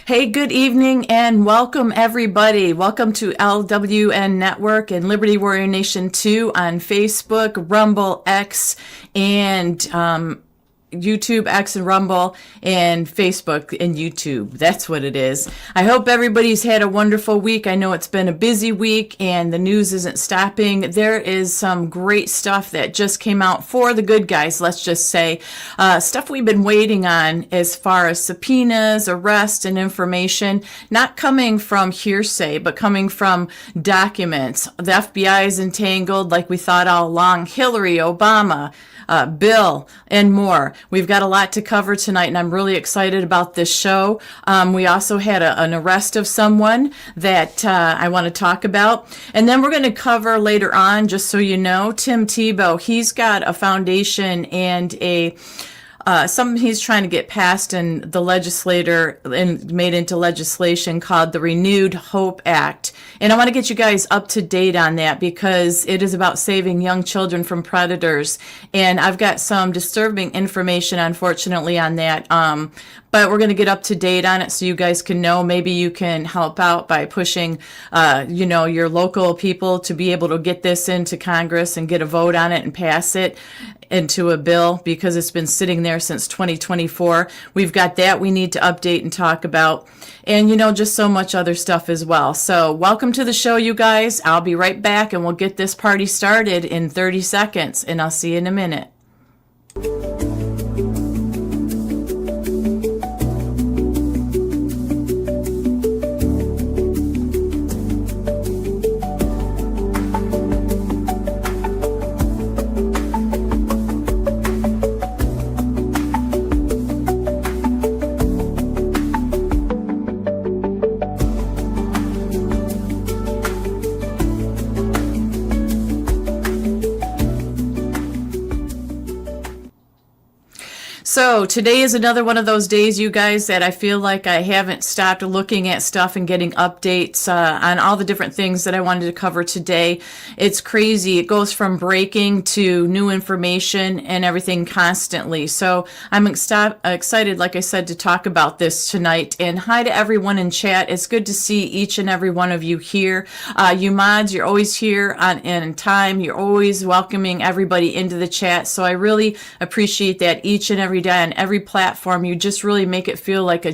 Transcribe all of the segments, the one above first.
Hey, good evening and welcome everybody. Welcome to LWN Network and Liberty Warrior Nation 2 on Facebook, Rumble, X, and YouTube, X, and Rumble, and Facebook and YouTube. That's what it is. I hope everybody's had a wonderful week. I know it's been a busy week and the news isn't stopping. There is some great stuff that just came out for the good guys, let's just say. Stuff we've been waiting on as far as subpoenas, arrest, and information, not coming from hearsay, but coming from documents. The FBI is entangled like we thought all along. Hillary, Obama, Bill, and more. We've got a lot to cover tonight, and I'm really excited about this show. We also had an arrest of someone that I want to talk about. And then we're going to cover later on, just so you know, Tim Tebow. He's got a foundation and something he's trying to get passed in the legislature and made into legislation called the Renewed Hope Act. And I want to get you guys up to date on that because it is about saving young children from predators. And I've got some disturbing information, unfortunately, on that. But we're going to get up to date on it so you guys can know. Maybe you can help out by pushing, your local people to be able to get this into Congress and get a vote on it and pass it into a bill because it's been sitting there since 2024. We've got that we need to update and talk about. And, just so much other stuff as well. So welcome to the show, you guys. I'll be right back and we'll get this party started in 30 seconds. And I'll see you in a minute. So today is another one of those days, you guys, that I feel like I haven't stopped looking at stuff and getting updates on all the different things that I wanted to cover today. It's crazy. It goes from breaking to new information and everything constantly. So I'm excited, like I said, to talk about this tonight. And hi to everyone in chat. It's good to see each and every one of you here. You mods, you're always here in time. You're always welcoming everybody into the chat. So I really appreciate that each and every day on every platform. You just really make it feel like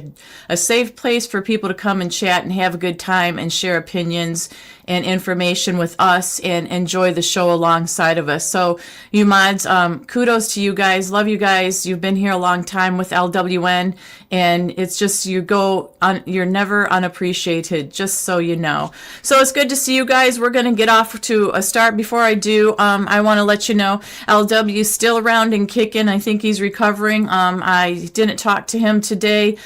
a safe place for people to come and chat and have a good time and share opinions and information with us and enjoy the show alongside of us. So you mods, kudos to you guys. Love you guys. You've been here a long time with LWN, and it's just you're never unappreciated, just so you know. So it's good to see you guys. We're going to get off to a start. Before I do, I want to let you know LW is still around and kicking. I think he's recovering. I didn't talk to him today.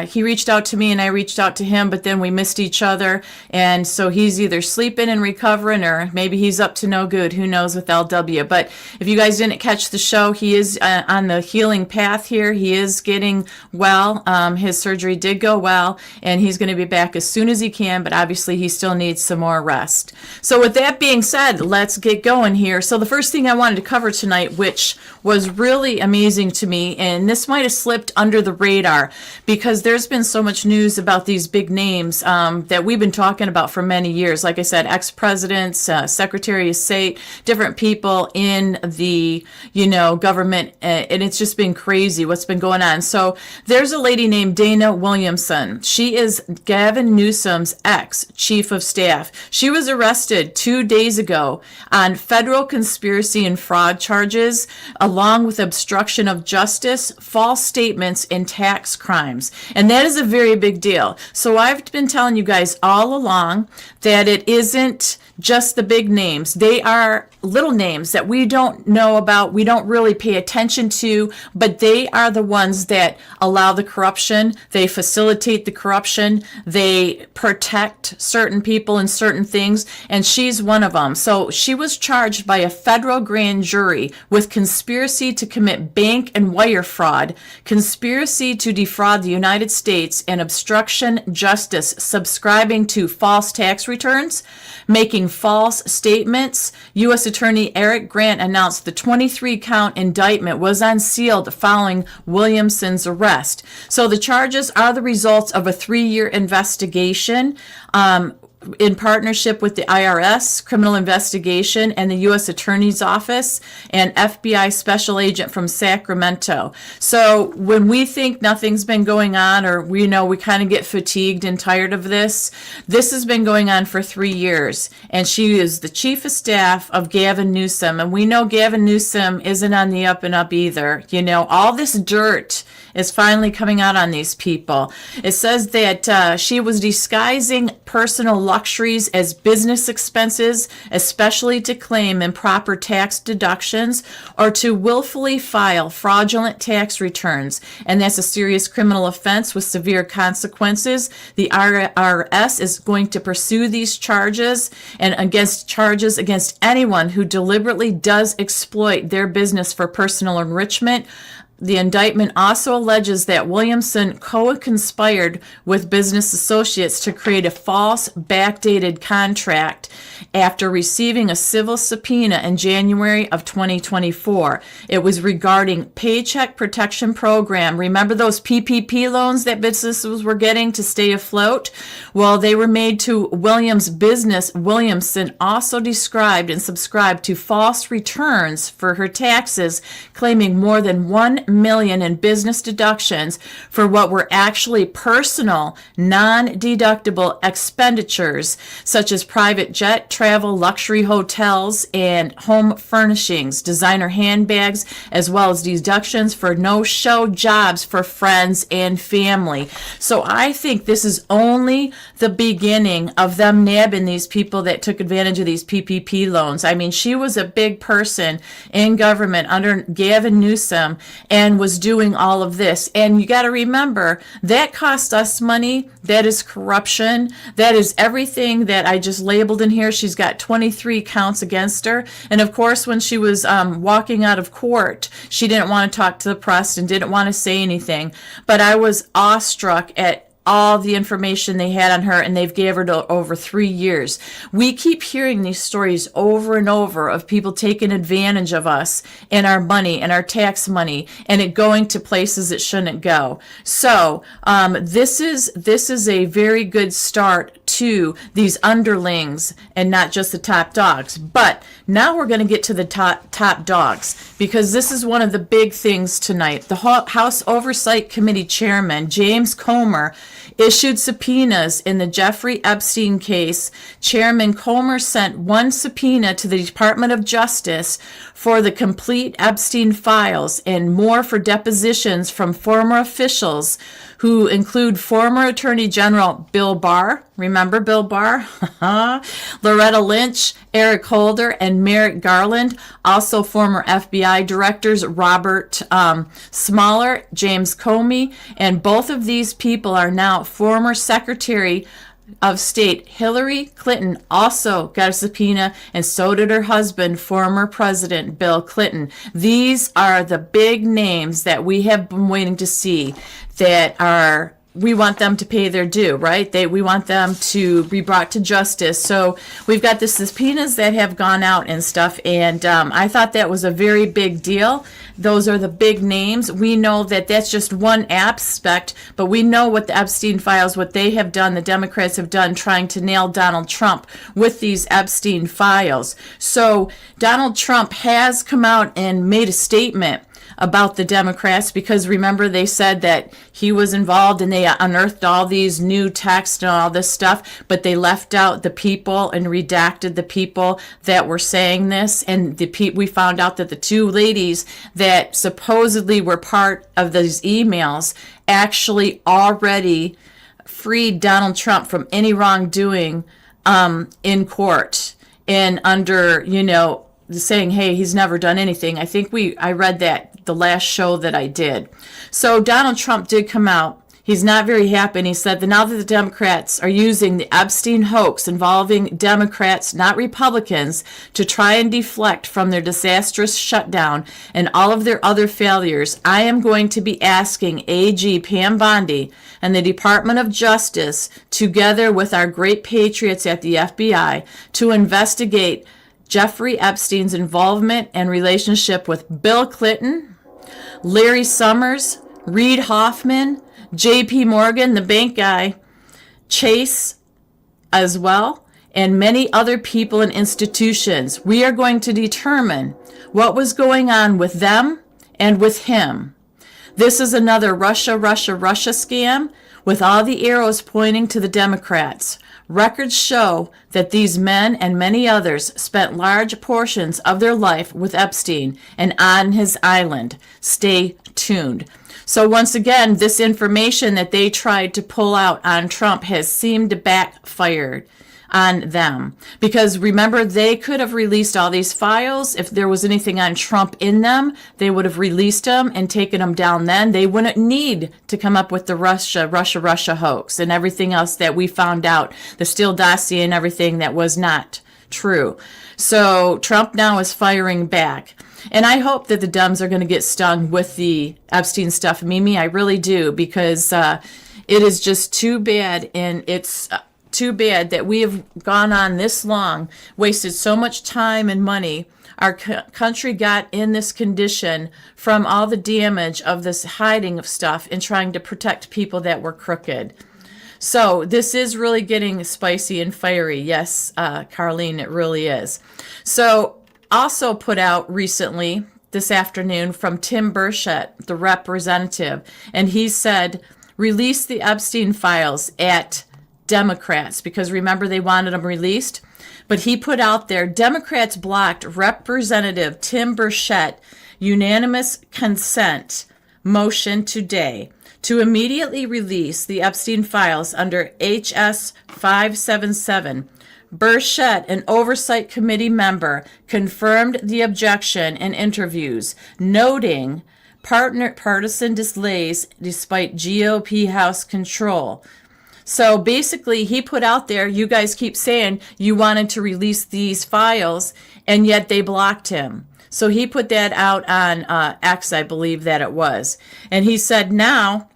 He reached out to me and I reached out to him, but then we missed each other. And so he's either sleeping and recovering or maybe he's up to no good. Who knows with LW. But if you guys didn't catch the show, he is on the healing path here. He is getting well. His surgery did go well and he's going to be back as soon as he can, but obviously he still needs some more rest. So with that being said, let's get going here. So the first thing I wanted to cover tonight, which was really amazing to me, and this might have slipped under the radar because there's been so much news about these big names that we've been talking about for many years. Like I said, ex-presidents, Secretary of State, different people in the, government, and it's just been crazy what's been going on. So there's a lady named Dana Williamson. She is Gavin Newsom's ex-chief of staff. She was arrested 2 days ago on federal conspiracy and fraud charges, along with obstruction of justice, false statements, and tax crimes. And that is a very big deal. So I've been telling you guys all along that it isn't just the big names. They are little names that we don't know about, we don't really pay attention to, but they are the ones that allow the corruption, they facilitate the corruption, they protect certain people and certain things, and she's one of them. So she was charged by a federal grand jury with conspiracy to commit bank and and wire fraud, conspiracy to defraud the United States, and obstruction justice, subscribing to false tax returns, making false statements. U.S. Attorney Eric Grant announced the 23-count indictment was unsealed following Williamson's arrest. So the charges are the results of a 3-year investigation in partnership with the IRS, Criminal Investigation, and the U.S. Attorney's Office, and FBI Special Agent from Sacramento. So when we think nothing's been going on, or we kind of get fatigued and tired of this has been going on for 3 years. And she is the chief of staff of Gavin Newsom. And we know Gavin Newsom isn't on the up and up either. All this dirt is finally coming out on these people. It says that she was disguising personal luxuries as business expenses, especially to claim improper tax deductions or to willfully file fraudulent tax returns. And that's a serious criminal offense with severe consequences. The IRS is going to pursue these charges and charges against anyone who deliberately does exploit their business for personal enrichment. The indictment also alleges that Williamson co-conspired with business associates to create a false, backdated contract after receiving a civil subpoena in January of 2024. It was regarding Paycheck Protection Program. Remember those PPP loans that businesses were getting to stay afloat? Well, they were made to Williams' business. Williamson also described and subscribed to false returns for her taxes, claiming more than $1 million in business deductions for what were actually personal, non-deductible expenditures, such as private jet travel, luxury hotels, and home furnishings, designer handbags, as well as deductions for no-show jobs for friends and family. So I think this is only the beginning of them nabbing these people that took advantage of these PPP loans. I mean, she was a big person in government under Gavin Newsom and was doing all of this. And you got to remember, that cost us money. That is corruption. That is everything that I just labeled in here. She's got 23 counts against her. And of course, when she was walking out of court, she didn't want to talk to the press and didn't want to say anything. But I was awestruck at all the information they had on her, and they've gave her over 3 years. We keep hearing these stories over and over of people taking advantage of us and our money and our tax money, and it going to places it shouldn't go. So this is a very good start to these underlings and not just the top dogs. But now we're going to get to the top dogs, because this is one of the big things tonight. The House Oversight Committee Chairman, James Comer, issued subpoenas in the Jeffrey Epstein case. Chairman Comer sent one subpoena to the Department of Justice for the complete Epstein files and more for depositions from former officials who include former Attorney General Bill Barr, remember Bill Barr? Loretta Lynch, Eric Holder, and Merrick Garland. Also former FBI directors Robert Smaller, James Comey, and both of these people are now former Secretary of State. Hillary Clinton also got a subpoena, and so did her husband, former President Bill Clinton. These are the big names that we have been waiting to see, that we want them to pay their due, right? We want them to be brought to justice. So we've got the subpoenas that have gone out and stuff, and I thought that was a very big deal. Those are the big names. We know that that's just one aspect, but we know what the Epstein files, what they have done, the Democrats have done, trying to nail Donald Trump with these Epstein files. So Donald Trump has come out and made a statement about the Democrats, because remember they said that he was involved and they unearthed all these new texts and all this stuff, but they left out the people and redacted the people that were saying this. And we found out that the two ladies that supposedly were part of these emails actually already freed Donald Trump from any wrongdoing in court, and under, saying, hey, he's never done anything. I think I read that the last show that I did. So Donald Trump did come out. He's not very happy. And he said that now that the Democrats are using the Epstein hoax involving Democrats, not Republicans, to try and deflect from their disastrous shutdown and all of their other failures, I am going to be asking AG Pam Bondi and the Department of Justice, together with our great patriots at the FBI, to investigate Jeffrey Epstein's involvement and relationship with Bill Clinton, Larry Summers, Reid Hoffman, J.P. Morgan, the bank guy, Chase as well, and many other people and institutions. We are going to determine what was going on with them and with him. This is another Russia scam with all the arrows pointing to the Democrats. Records show that these men and many others spent large portions of their life with Epstein and on his island. Stay tuned. So once again, this information that they tried to pull out on Trump has seemed to backfire on them. Because remember, they could have released all these files. If there was anything on Trump in them, they would have released them and taken them down then. They wouldn't need to come up with the Russia hoax and everything else that we found out, the Steele dossier and everything that was not true. So Trump now is firing back. And I hope that the Dems are going to get stung with the Epstein stuff, Mimi. I really do, because it is just too bad, and it's too bad that we have gone on this long, wasted so much time and money. Our country got in this condition from all the damage of this hiding of stuff and trying to protect people that were crooked. So this is really getting spicy and fiery. Yes, Carlene, it really is. So also put out recently this afternoon from Tim Burchett, the representative, and he said, release the Epstein files at Democrats, because remember they wanted them released. But he put out there, Democrats blocked Representative Tim Burchett unanimous consent motion today to immediately release the Epstein files under HS 577. Burchett, an oversight committee member, confirmed the objection in interviews, noting partisan delays despite GOP House control. So basically, he put out there, you guys keep saying you wanted to release these files, and yet they blocked him. So he put that out on X, I believe that it was. And he said now,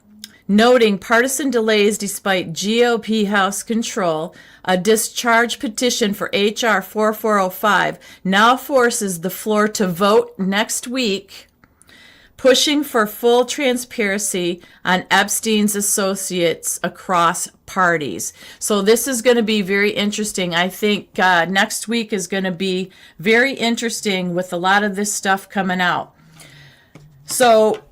noting partisan delays despite GOP House control, a discharge petition for H.R. 4405 now forces the floor to vote next week, pushing for full transparency on Epstein's associates across parties. So this is going to be very interesting. I think next week is going to be very interesting with a lot of this stuff coming out. So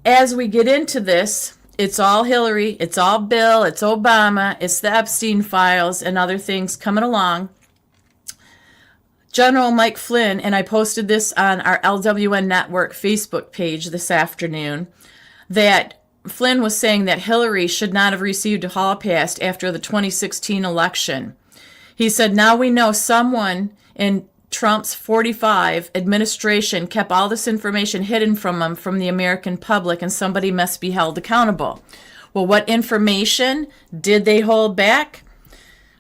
as we get into this, it's all Hillary, it's all Bill, it's Obama, it's the Epstein files and other things coming along. General Mike Flynn, and I posted this on our LWN Network Facebook page this afternoon, that Flynn was saying that Hillary should not have received a hall pass after the 2016 election. He said, now we know someone in Trump's 45 administration kept all this information hidden from him, from the American public, and somebody must be held accountable. Well, what information did they hold back?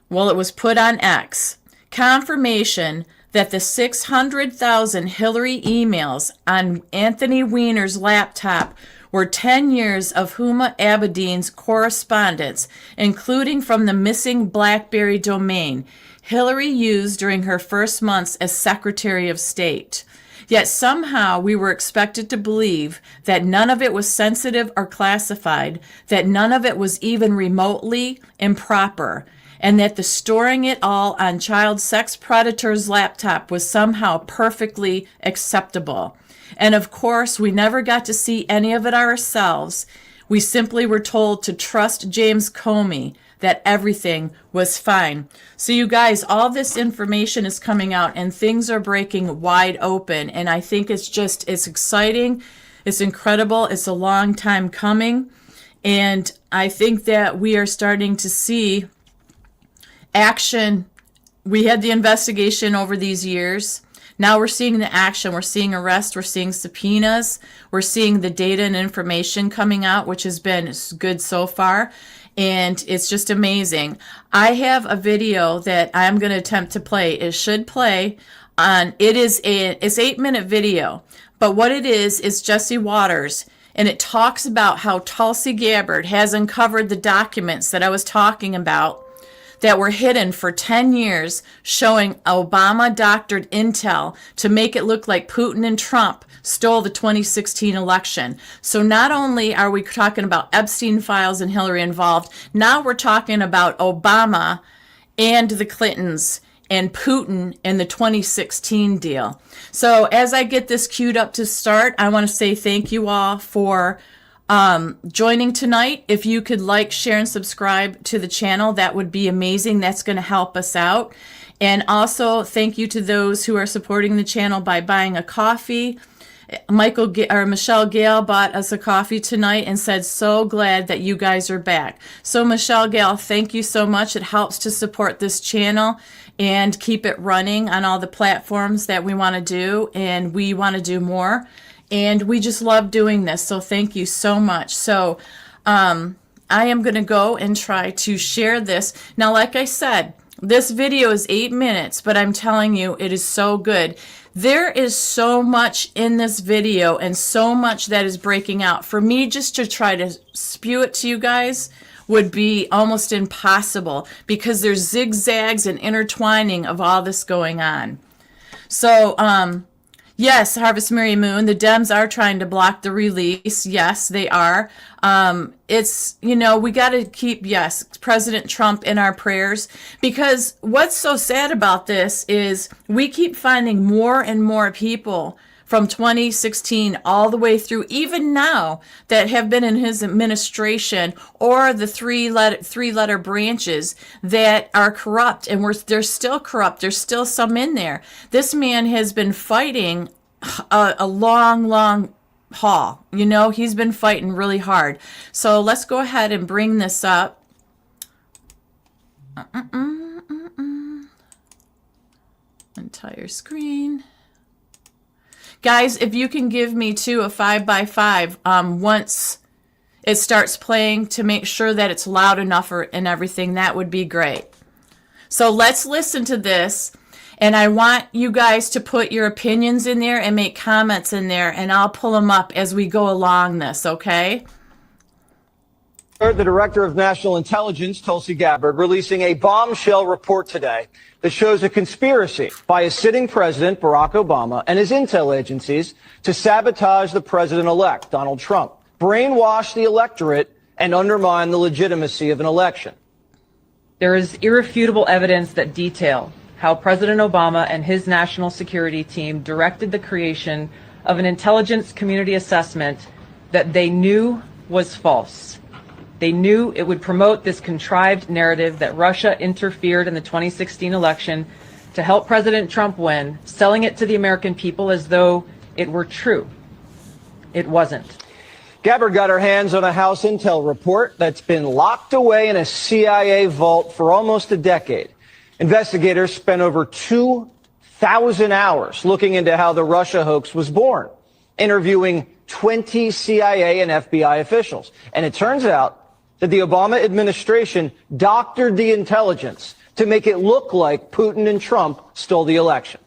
Well, it was put on X. Confirmation that the 600,000 Hillary emails on Anthony Weiner's laptop were 10 years of Huma Abedin's correspondence, including from the missing BlackBerry domain Hillary used during her first months as Secretary of State. Yet somehow we were expected to believe that none of it was sensitive or classified, that none of it was even remotely improper, and that the storing it all on child sex predator's laptop was somehow perfectly acceptable. And of course, we never got to see any of it ourselves. We simply were told to trust James Comey, that everything was fine. So you guys, all this information is coming out and things are breaking wide open. And I think it's exciting. It's incredible. It's a long time coming. And I think that we are starting to see action. We had the investigation over these years. Now we're seeing the action. We're seeing arrests. We're seeing subpoenas. We're seeing the data and information coming out, which has been good so far. And it's just amazing. I have a video that I'm going to attempt to play. It should play on, it's 8-minute video. But what it is Jesse Waters. And it talks about how Tulsi Gabbard has uncovered the documents that I was talking about that were hidden for 10 years, showing Obama doctored intel to make it look like Putin and Trump stole the 2016 election. So not only are we talking about Epstein files and Hillary involved, now we're talking about Obama and the Clintons and Putin and the 2016 deal. So as I get this queued up to start, I want to say thank you all for joining tonight. If you could like, share, and subscribe to the channel, that would be amazing. That's going to help us out. And also thank you to those who are supporting the channel by buying a coffee. Michelle Gale bought us a coffee tonight and said, so glad that you guys are back. So Michelle Gale, thank you so much. It helps to support this channel and keep it running on all the platforms that we want to do, and we want to do more. And we just love doing this. So thank you so much. So I am going to go and try to share this. Now, like I said, this video is 8 minutes, but I'm telling you, it is so good. There is so much in this video and so much that is breaking out. For me just to try to spew it to you guys would be almost impossible because there's zigzags and intertwining of all this going on. So, yes, Harvest Mary Moon, the Dems are trying to block the release. Yes, they are. It's, we got to keep, yes, President Trump in our prayers, because what's so sad about this is we keep finding more and more people from 2016 all the way through, even now, that have been in his administration or the three-letter branches that are corrupt, and they're still corrupt. There's still some in there. This man has been fighting a long haul. He's been fighting really hard. So let's go ahead and bring this up. Entire screen. Guys, if you can give me too a 5x5 once it starts playing to make sure that it's loud enough and everything, that would be great. So let's listen to this, and I want you guys to put your opinions in there and make comments in there, and I'll pull them up as we go along this, okay? The Director of National Intelligence, Tulsi Gabbard, releasing a bombshell report today that shows a conspiracy by a sitting president, Barack Obama, and his intel agencies to sabotage the president-elect, Donald Trump, brainwash the electorate, and undermine the legitimacy of an election. There is irrefutable evidence that detail how President Obama and his national security team directed the creation of an intelligence community assessment that they knew was false. They knew it would promote this contrived narrative that Russia interfered in the 2016 election to help President Trump win, selling it to the American people as though it were true. It wasn't. Gabbard got her hands on a House intel report that's been locked away in a CIA vault for almost a decade. Investigators spent over 2,000 hours looking into how the Russia hoax was born, interviewing 20 CIA and FBI officials. And it turns out that the Obama administration doctored the intelligence to make it look like Putin and Trump stole the election.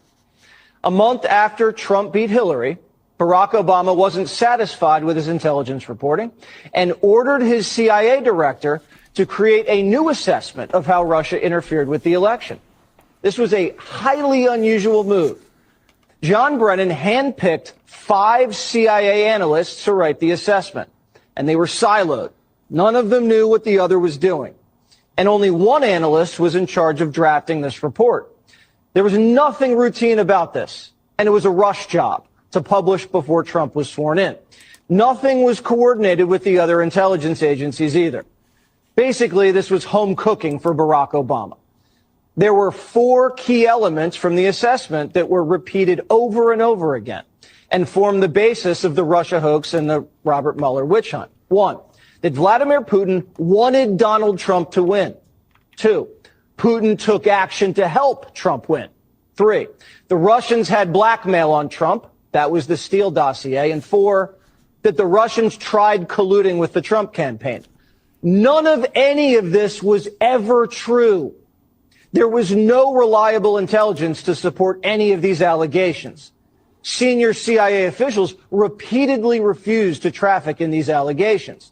A month after Trump beat Hillary, Barack Obama wasn't satisfied with his intelligence reporting and ordered his CIA director to create a new assessment of how Russia interfered with the election. This was a highly unusual move. John Brennan handpicked 5 CIA analysts to write the assessment, and they were siloed. None of them knew what the other was doing, and only one analyst was in charge of drafting this report. There was nothing routine about this, and it was a rush job to publish before Trump was sworn in. Nothing was coordinated with the other intelligence agencies either. Basically, this was home cooking for Barack Obama. There were 4 key elements from the assessment that were repeated over and over again and formed the basis of the Russia hoax and the Robert Mueller witch hunt. 1, that Vladimir Putin wanted Donald Trump to win. 2, Putin took action to help Trump win. 3, the Russians had blackmail on Trump. That was the Steele dossier. And 4, that the Russians tried colluding with the Trump campaign. None of any of this was ever true. There was no reliable intelligence to support any of these allegations. Senior CIA officials repeatedly refused to traffic in these allegations,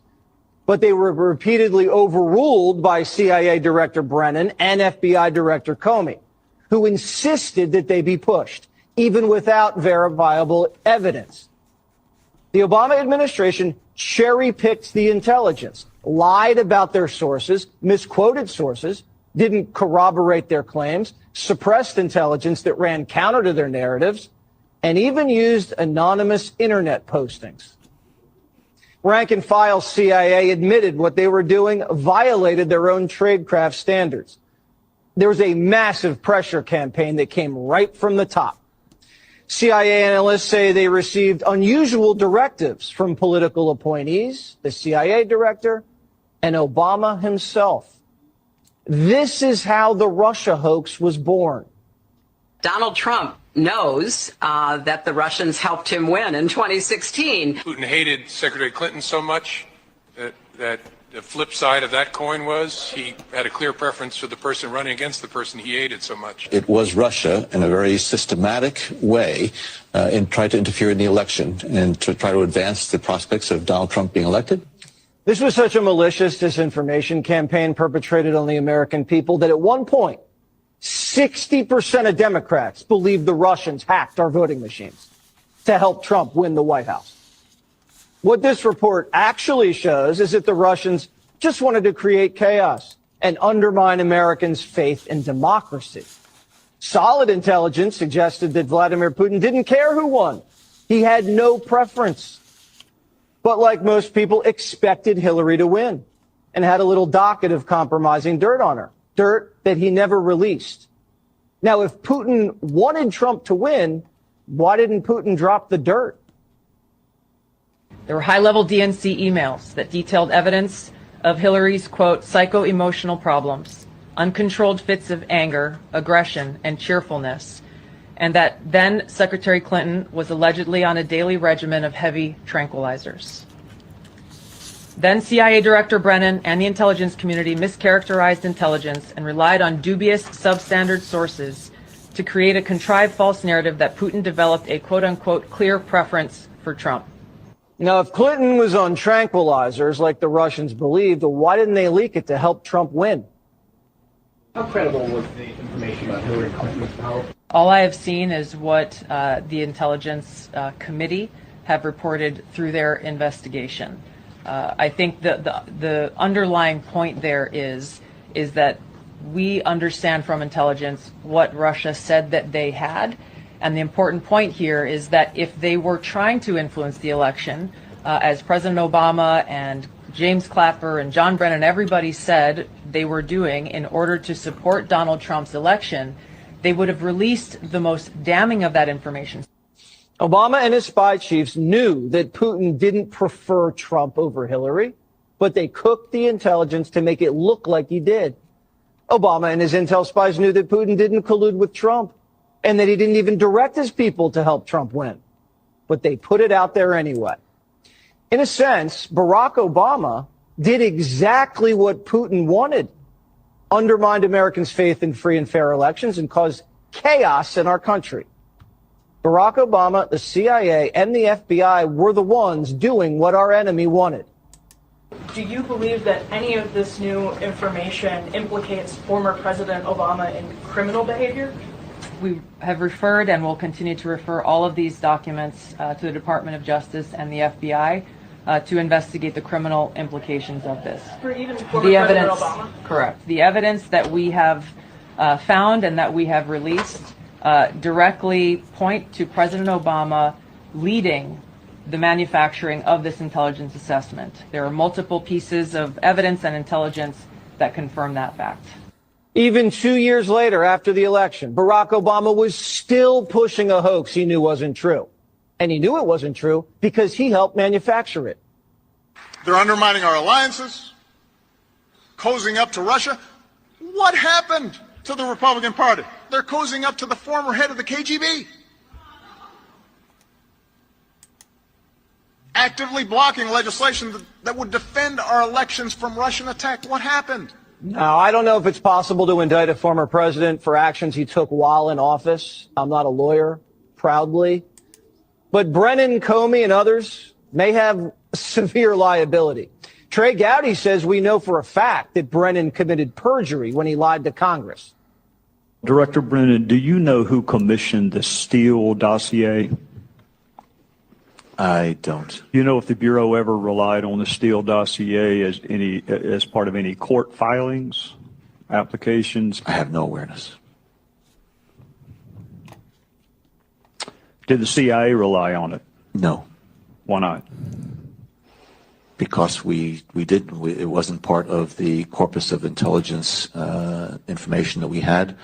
but they were repeatedly overruled by CIA Director Brennan and FBI Director Comey, who insisted that they be pushed, even without verifiable evidence. The Obama administration cherry-picked the intelligence, lied about their sources, misquoted sources, didn't corroborate their claims, suppressed intelligence that ran counter to their narratives, and even used anonymous internet postings. Rank and file CIA admitted what they were doing violated their own tradecraft standards. There was a massive pressure campaign that came right from the top. CIA analysts say they received unusual directives from political appointees, the CIA director, and Obama himself. This is how the Russia hoax was born. Donald Trump knows that the Russians helped him win in 2016. Putin hated Secretary Clinton so much that the flip side of that coin was he had a clear preference for the person running against the person he hated so much. It was Russia in a very systematic way tried to interfere in the election and to try to advance the prospects of Donald Trump being elected. This was such a malicious disinformation campaign perpetrated on the American people that at one point, 60% of Democrats believed the Russians hacked our voting machines to help Trump win the White House. What this report actually shows is that the Russians just wanted to create chaos and undermine Americans' faith in democracy. Solid intelligence suggested that Vladimir Putin didn't care who won. He had no preference. But like most people, expected Hillary to win and had a little docket of compromising dirt on her, dirt that he never released. Now, if Putin wanted Trump to win, why didn't Putin drop the dirt? There were high-level DNC emails that detailed evidence of Hillary's, quote, psycho-emotional problems, uncontrolled fits of anger, aggression, and cheerfulness, and that then Secretary Clinton was allegedly on a daily regimen of heavy tranquilizers. Then CIA Director Brennan and the intelligence community mischaracterized intelligence and relied on dubious substandard sources to create a contrived false narrative that Putin developed a quote-unquote clear preference for Trump. Now, if Clinton was on tranquilizers like the Russians believed, why didn't they leak it to help Trump win? How credible was the information about Hillary Clinton's power? All I have seen is what the Intelligence Committee have reported through their investigation. I think the underlying point there is that we understand from intelligence what Russia said that they had. And the important point here is that if they were trying to influence the election, as President Obama and James Clapper and John Brennan, everybody said they were doing in order to support Donald Trump's election, they would have released the most damning of that information. Obama and his spy chiefs knew that Putin didn't prefer Trump over Hillary, but they cooked the intelligence to make it look like he did. Obama and his intel spies knew that Putin didn't collude with Trump and that he didn't even direct his people to help Trump win. But they put it out there anyway. In a sense, Barack Obama did exactly what Putin wanted, undermined Americans' faith in free and fair elections and caused chaos in our country. Barack Obama, the CIA, and the FBI were the ones doing what our enemy wanted. Do you believe that any of this new information implicates former President Obama in criminal behavior? We have referred and will continue to refer all of these documents to the Department of Justice and the FBI to investigate the criminal implications of this. For even former President Obama? Correct. The evidence that we have found and that we have released directly point to President Obama leading the manufacturing of this intelligence assessment. There are multiple pieces of evidence and intelligence that confirm that fact. Even 2 years later, after the election, Barack Obama was still pushing a hoax he knew wasn't true. And he knew it wasn't true because he helped manufacture it. They're undermining our alliances, cozying up to Russia. What happened to the Republican Party. They're cozying up to the former head of the KGB. Actively blocking legislation that would defend our elections from Russian attack. What happened? Now, I don't know if it's possible to indict a former president for actions he took while in office. I'm not a lawyer, proudly. But Brennan, Comey, and others may have severe liability. Trey Gowdy says we know for a fact that Brennan committed perjury when he lied to Congress. Director Brennan, do you know who commissioned the Steele dossier? I don't. You know if the Bureau ever relied on the Steele dossier as part of any court filings, applications? I have no awareness. Did the CIA rely on it? No. Why not? Because it wasn't part of the corpus of intelligence information that we had.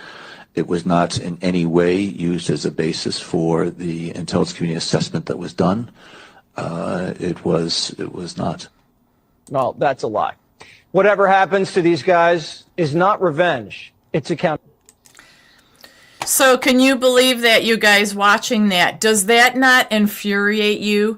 It was not in any way used as a basis for the intelligence community assessment that was done. It was not. Well, that's a lie. Whatever happens to these guys is not revenge. It's accountability. So can you believe that, you guys watching that? Does that not infuriate you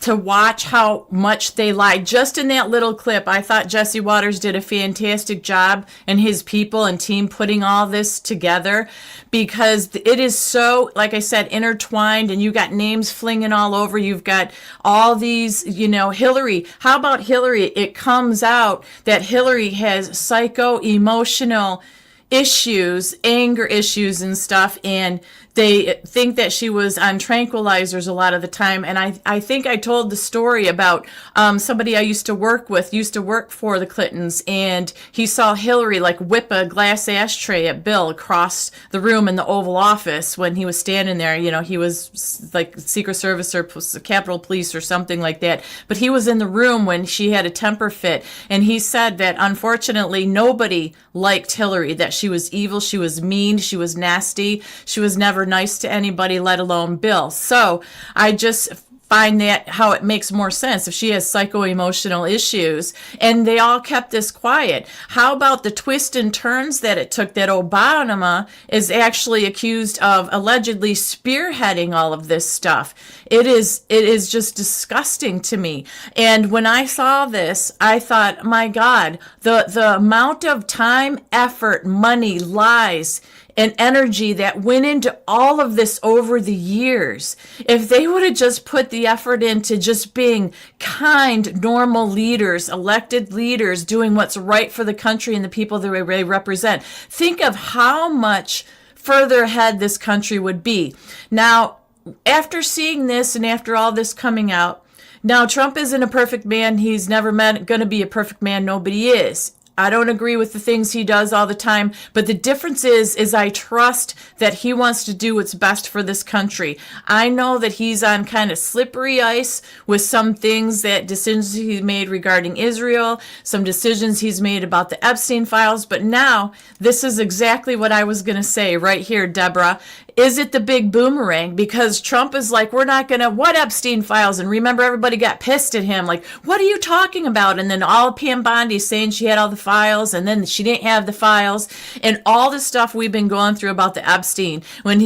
to watch how much they lied? Just in that little clip, I thought Jesse Waters did a fantastic job and his people and team putting all this together, because it is so, like I said, intertwined, and you got names flinging all over. You've got all these, Hillary. How about Hillary? It comes out that Hillary has psychoemotional issues, anger issues and stuff, and they think that she was on tranquilizers a lot of the time. And I think I told the story about somebody I used to work for the Clintons, and he saw Hillary like whip a glass ashtray at Bill across the room in the Oval Office when he was standing there. He was like Secret Service or Capitol Police or something like that. But he was in the room when she had a temper fit, and he said that unfortunately nobody liked Hillary, that she was evil, she was mean, she was nasty, she was never nice to anybody, let alone Bill. So I just find that how it makes more sense if she has psychoemotional issues, and they all kept this quiet. How about the twists and turns that it took, that Obama is actually accused of allegedly spearheading all of this stuff? It is just disgusting to me. And when I saw this, I thought, my God, the amount of time, effort, money, lies, and energy that went into all of this over the years. If they would have just put the effort into just being kind, normal leaders, elected leaders, doing what's right for the country and the people that they represent, think of how much further ahead this country would be. Now, after seeing this and after all this coming out, now Trump isn't a perfect man. He's never going to be a perfect man. Nobody is. I don't agree with the things he does all the time, but the difference is I trust that he wants to do what's best for this country. I know that he's on kind of slippery ice with some things, that decisions he made regarding Israel, some decisions he's made about the Epstein files, but now this is exactly what I was going to say right here, Deborah. Is it the big boomerang? Because Trump is like, we're not going to, what Epstein files? And remember, everybody got pissed at him, like, what are you talking about? And then all Pam Bondi saying she had all the files, and then she didn't have the files, and all the stuff we've been going through about the Epstein. When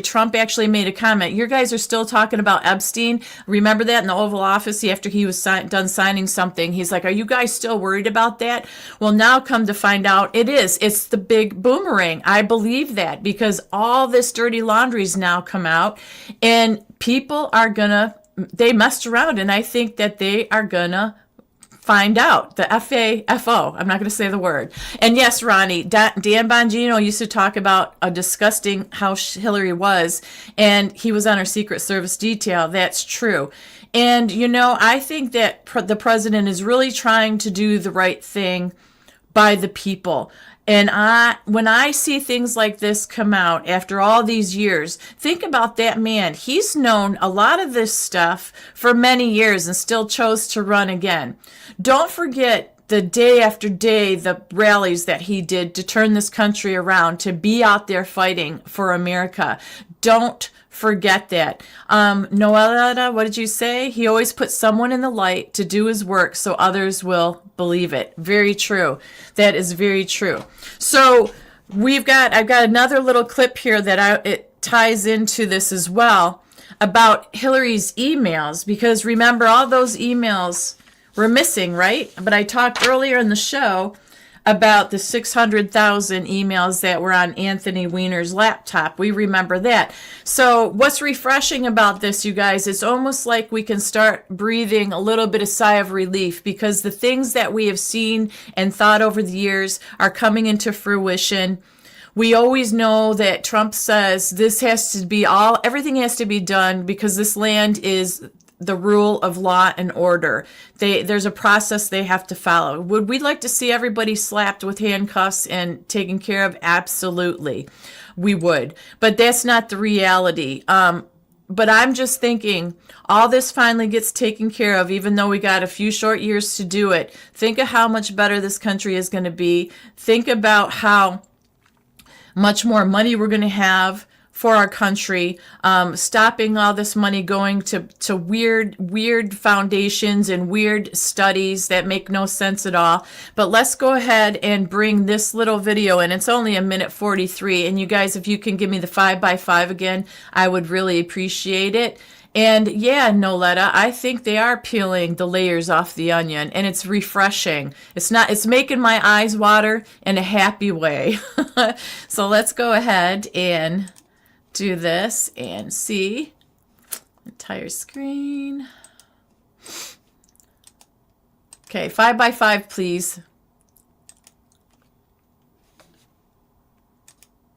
Trump actually made a comment, you guys are still talking about Epstein. Remember that in the Oval Office after he was done signing something? He's like, are you guys still worried about that? Well, now come to find out it's the big boomerang. I believe that because all this dirty laundry's now come out, and people are they messed around, and I think that they are gonna find out. The FAFO. I'm not going to say the word. And yes, Ronnie, Dan Bongino used to talk about a disgusting how Hillary was, and he was on her Secret Service detail. That's true. And, I think that the president is really trying to do the right thing by the people. And when I see things like this come out after all these years, think about that man. He's known a lot of this stuff for many years and still chose to run again. Don't forget the day after day, the rallies that he did to turn this country around, to be out there fighting for America. Don't forget that. Noella, what did you say? He always puts someone in the light to do his work so others will believe it. Very true. That is very true. So I've got another little clip here that it ties into this as well about Hillary's emails, because remember, all those emails were missing, right? But I talked earlier in the show about the 600,000 emails that were on Anthony Weiner's laptop. We remember that. So what's refreshing about this, you guys, it's almost like we can start breathing a little bit of sigh of relief, because the things that we have seen and thought over the years are coming into fruition. We always know that Trump says everything has to be done because this land is the rule of law and order. There's a process they have to follow. Would we like to see everybody slapped with handcuffs and taken care of? Absolutely, we would. But that's not the reality. But I'm just thinking, all this finally gets taken care of, even though we got a few short years to do it. Think of how much better this country is going to be. Think about how much more money we're going to have for our country, stopping all this money going to weird foundations and weird studies that make no sense at all. But let's go ahead and bring this little video in. It's only 1:43. And you guys, if you can give me the 5x5 again, I would really appreciate it. And yeah, Noletta, I think they are peeling the layers off the onion, and it's refreshing. It's making my eyes water in a happy way. So let's go ahead and do this and see entire screen. Okay, 5x5, please.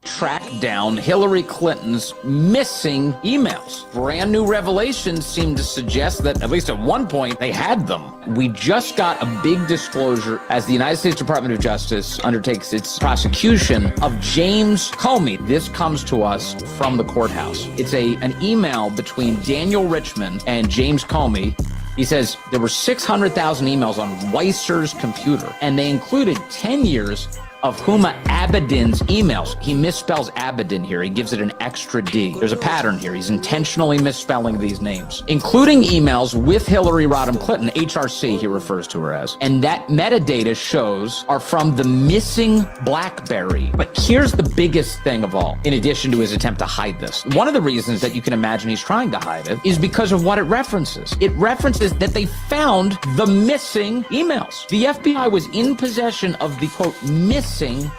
Track down Hillary Clinton's missing emails. Brand new revelations seem to suggest that, at least at one point, they had them. We just got a big disclosure as the United States Department of Justice undertakes its prosecution of James Comey. This comes to us from the courthouse. It's an email between Daniel Richmond and James Comey. He says there were 600,000 emails on Weisser's computer, and they included 10 years of Huma Abedin's emails. He misspells Abedin here. He gives it an extra D. There's a pattern here. He's intentionally misspelling these names, including emails with Hillary Rodham Clinton, HRC he refers to her as. And that metadata shows are from the missing BlackBerry. But here's the biggest thing of all, in addition to his attempt to hide this. One of the reasons that you can imagine he's trying to hide it is because of what it references. It references that they found the missing emails. The FBI was in possession of the, quote, missing,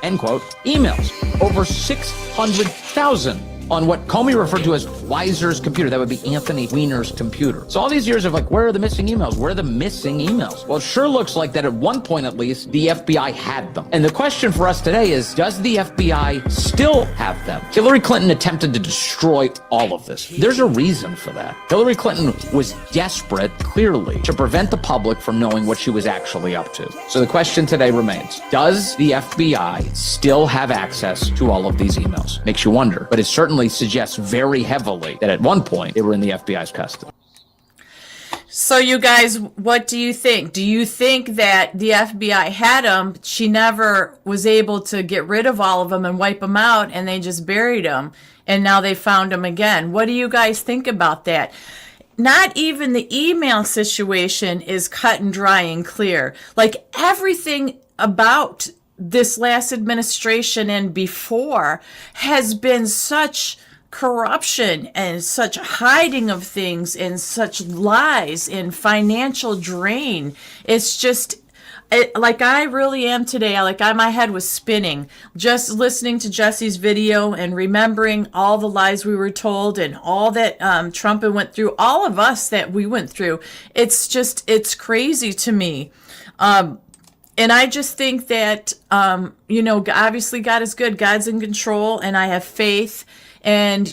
end quote, emails. Over 600,000 on what Comey referred to as Weiser's computer. That would be Anthony Weiner's computer. So all these years of where are the missing emails? Where are the missing emails? Well, it sure looks like that at one point at least, the FBI had them. And the question for us today is, does the FBI still have them? Hillary Clinton attempted to destroy all of this. There's a reason for that. Hillary Clinton was desperate, clearly, to prevent the public from knowing what she was actually up to. So the question today remains, does the FBI still have access to all of these emails? Makes you wonder, but it certainly suggests very heavily that at one point they were in the FBI's custody. So you guys, what do you think? Do you think that the FBI had them? She never was able to get rid of all of them and wipe them out, and they just buried them, and now they found them again. What do you guys think about that? Not even the email situation is cut and dry and clear. Like everything about this last administration and before has been such corruption and such hiding of things and such lies and financial drain. It's just like I really am today. My head was spinning just listening to Jesse's video and remembering all the lies we were told and all that Trump went through, all of us that we went through. It's crazy to me. And I just think that, obviously God is good. God's in control, and I have faith. And,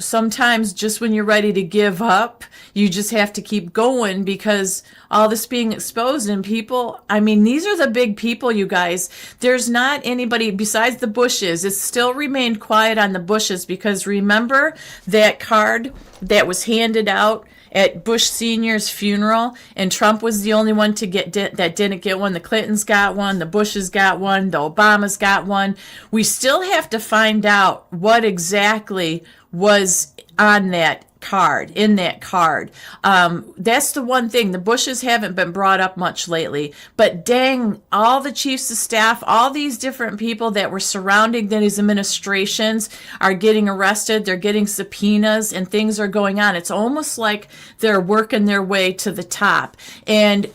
sometimes just when you're ready to give up, you just have to keep going, because all this being exposed and people, these are the big people, you guys. There's not anybody besides the Bushes. It's still remained quiet on the Bushes, because remember that card that was handed out at Bush Sr.'s funeral, and Trump was the only one to get that didn't get one. The Clintons got one, the Bushes got one, the Obamas got one. We still have to find out what exactly was on that card, in that card. That's the one thing. The Bushes haven't been brought up much lately, but dang, all the chiefs of staff, all these different people that were surrounding these administrations are getting arrested. They're getting subpoenas and things are going on. It's almost like they're working their way to the top. And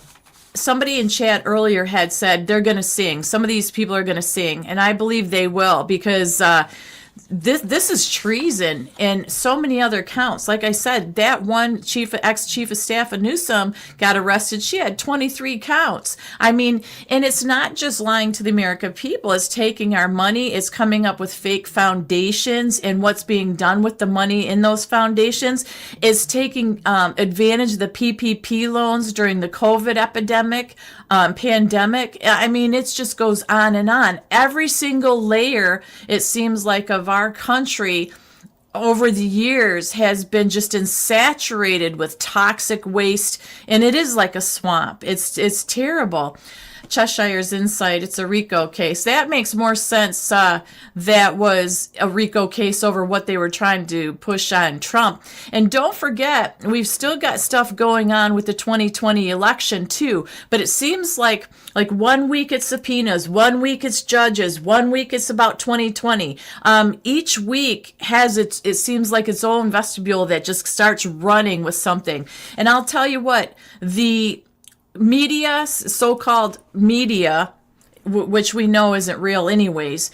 somebody in chat earlier had said they're going to sing. Some of these people are going to sing, and I believe they will, because this is treason and so many other counts. Like I said, that one ex-chief of staff of Newsom got arrested. She had 23 counts. I mean, and it's not just lying to the American people. It's taking our money. It's coming up with fake foundations, and what's being done with the money in those foundations is taking advantage of the PPP loans during the COVID pandemic. I mean, it just goes on and on. Every single layer, it seems like, of our country over the years has been just saturated with toxic waste, and it is like a swamp. It's terrible. Cheshire's Insight, it's a RICO case. That makes more sense. That was a RICO case over what they were trying to push on Trump. And don't forget, we've still got stuff going on with the 2020 election too. But it seems like 1 week it's subpoenas, 1 week it's judges, 1 week it's about 2020. Each week has it seems like its own vestibule that just starts running with something. And I'll tell you what, the media, so-called media, which we know isn't real anyways,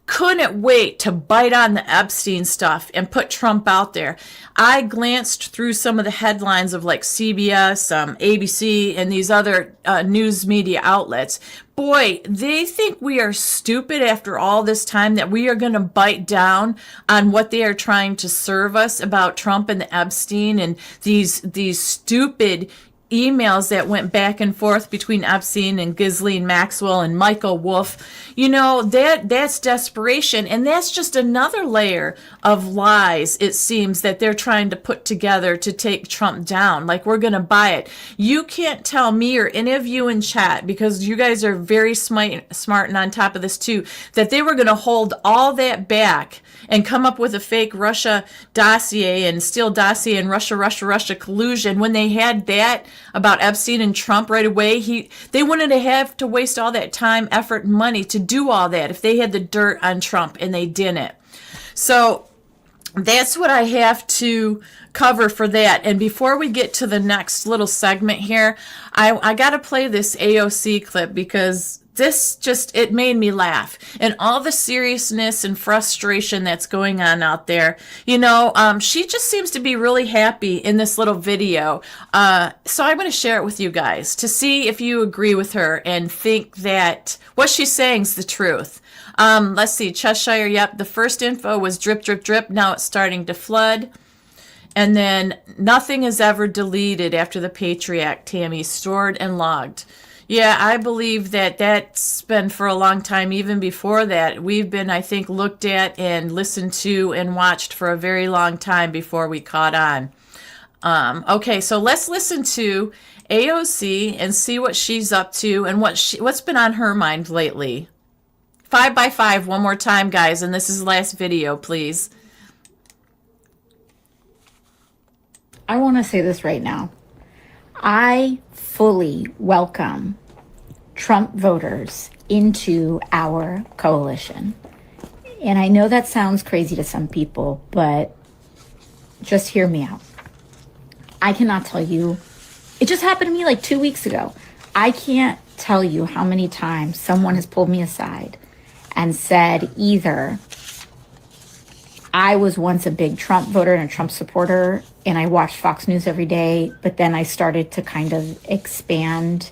couldn't wait to bite on the Epstein stuff and put Trump out there. I glanced through some of the headlines of like CBS, ABC, and these other news media outlets. Boy, they think we are stupid after all this time that we are going to bite down on what they are trying to serve us about Trump and the Epstein and these stupid emails that went back and forth between Epstein and Ghislaine Maxwell and Michael Wolff. You know, that's desperation, and that's just another layer of lies, it seems, that they're trying to put together to take Trump down. Like, we're going to buy it. You can't tell me or any of you in chat, because you guys are very smart and on top of this too, that they were going to hold all that back and come up with a fake Russia dossier and Steele dossier and Russia collusion when they had that about Epstein and Trump right away. They wouldn't have to waste all that time, effort, and money to do all that if they had the dirt on Trump, and they didn't. So that's what I have to cover for that. And before we get to the next little segment here, I got to play this AOC clip, because this it made me laugh. And all the seriousness and frustration that's going on out there. You know, she just seems to be really happy in this little video. So I'm going to share it with you guys to see if you agree with her and think that what she's saying is the truth. Let's see, Cheshire, yep, the first info was drip, drip, drip. Now it's starting to flood. And then nothing is ever deleted after the Patriot Act, Tammy, stored and logged. Yeah, I believe that's been for a long time. Even before that, we've been, I think, looked at and listened to and watched for a very long time before we caught on. Okay, so let's listen to AOC and see what she's up to and what's been on her mind lately. 5x5 one more time, guys, and this is the last video, please. I want to say this right now. I fully welcome Trump voters into our coalition. And I know that sounds crazy to some people, but just hear me out. I cannot tell you, it just happened to me like 2 weeks ago. I can't tell you how many times someone has pulled me aside and said either I was once a big Trump voter and a Trump supporter, and I watched Fox News every day, but then I started to kind of expand